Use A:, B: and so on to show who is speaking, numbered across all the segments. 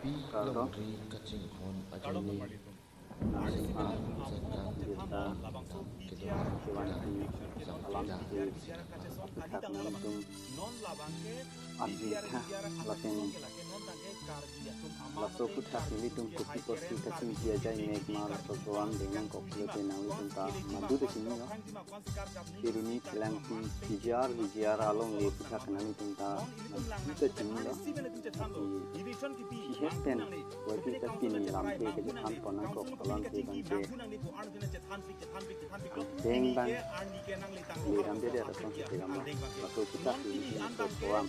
A: Cardo
B: Kadom malitum.
A: nasi
B: Arsi
A: ah
B: bilang
A: sedang
B: among
A: kita
B: hamon labang so pijar
A: kewanti alam
B: pijar pijar kace song
A: kita
B: ali tang labang
A: menuntung
B: non labang ke
A: arti
B: pijar
A: laten
B: ke lake non tang ke kar dia tum amang
A: laso kutha militung kopi kopi kacing dia jai mek mar sowan dengan kokle tenang litung madu de sini no kiruni pelangti pijar along le kutha kenang litung ta kita sini no Hihesten wajib tapi ni lampe ke Jepang pernah kok lampe bangke deng bang di lampe dia ada tong kita gambar waktu kita di soam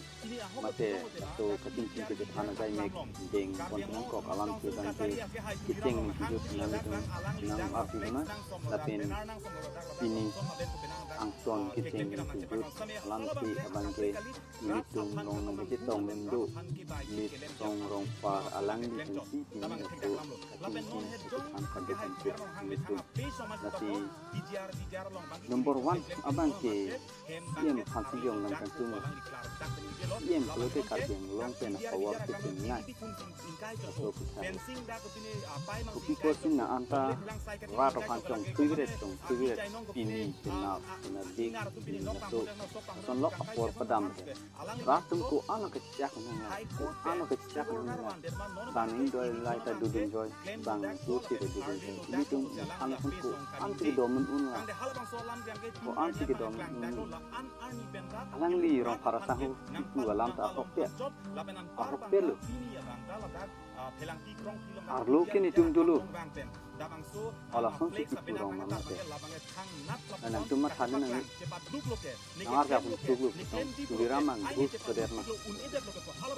A: mate waktu ketinggi ke Jepang ada mek deng pernah kok lampe bangke kicing hidup nang api mana tapi ini angson kicing hidup lampe bangke hitung long nang kita mendu tong rong par alang di pensi ini itu angkat di pensi itu nanti nomor 1 abang ke yang pasti yang nang tentu yang kalau ke karjeng long pen power ke tinggal atau kita kopi kopi na anta rata pancong kuiret ini benar di itu sonlok apor padam ratum ku anak kecil anak kecil bang doi lai ta dudung joy bang tu ti dudung joy ini tu anak ku anti domen unla ko anti domen alang li rong para sahu itu alam ta hokpe lu arlo kini tum dulu alasan si itu rong mama te anak tu mat hanen nang nangar ga pun tu tuliramang bus sederna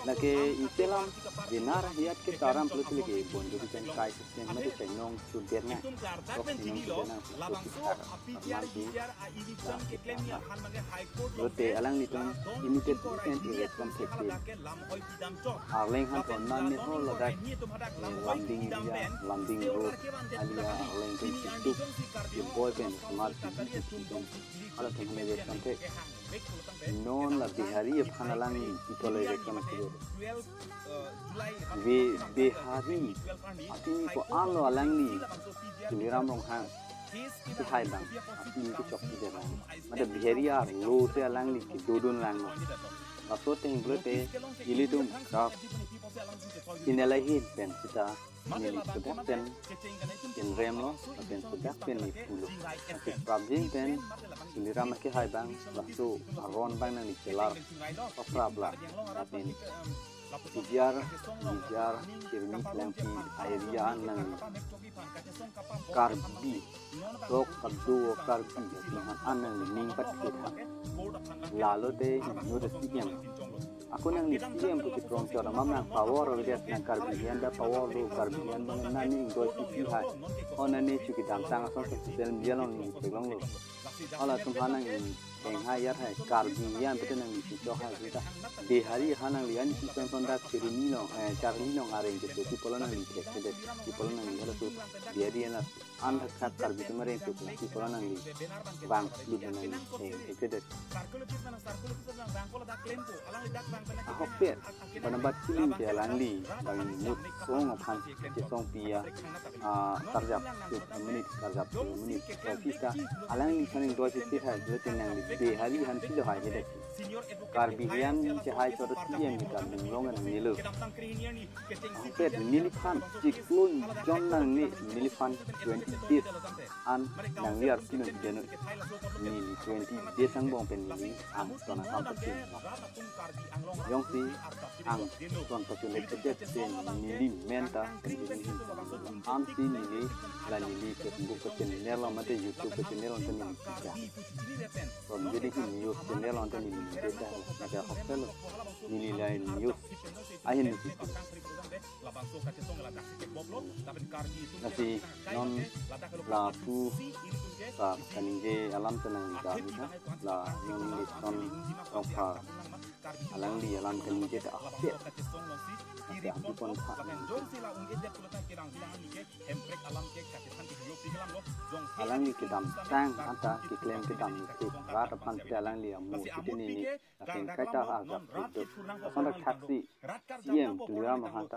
A: lagi istilah dinar hiat ke taram plus lagi bonjo di kan kai sistem made tenong suderna rok sinong suderna lote alang ni tong limited percent rate completed arleng han ton nan ni ho ladak landing road alia arleng tin situ di boy pen smart ala tengah le sampai non la bihari phanalang itole rekam sido bihari atini ko alo alangni tuliram rong hang ki hai bang atini ki chok ki bang made bihari ar lo te alangni ki dodon lang aso teng blote ilitum ka inalahin pen kita ini sudah pen in remo pen sudah pen ni puluh tapi problem pen tuliram ki hai bang lasu aron bang nang ni kelar problem tapi Bijar kirmi langki area nang karbi tok kadu karbi dengan anang ning pat kita lalu deh nyuruh siang aku nang ni siang putih prong cara mamang power dia nang karbi anda power lu karbi yang mengenani gol sisi hai onani cuki dancang asal sosial media long ni pegang lu ala tumhanang yang hayar hai karbi yang betul nang ni cok hai kita di hari hanang lian si pendak kirimi long charli long areng gitu di pola nang ni cek di pola nang ni kalau tu dia na anda kat karbi kemarin tu di pola nang ni bang di nang ni itu deh ahok pet pada batili dia langli bang mut song apan ke song pia tarjap menit kita alang ni saning dua sisi hai dua tenang di hari han si hai jadi karbian cahai coros yang kita menglongan nilu pet nilifan ciklun jon nang ni nilifan 20 days an nang liar kino jeno nili 20 days ang bong pen ni ang tona kampati yong si ang ton pasule kedet sen nili menta am si nili la nili Facebook ke channel mate YouTube ke channel on tani from jadi news channel on tani beda ada hotel nili lain news ahin ni nasi non lapu sa kanije alam tenang di kita la non ni son opa alang di alam kanije ta akse tapi aku pun alang ni kidam tang anta ki claim kidam ni rat pan alang li amu kitini ni akin kaita agak itu sonda taxi iem tuliram hanta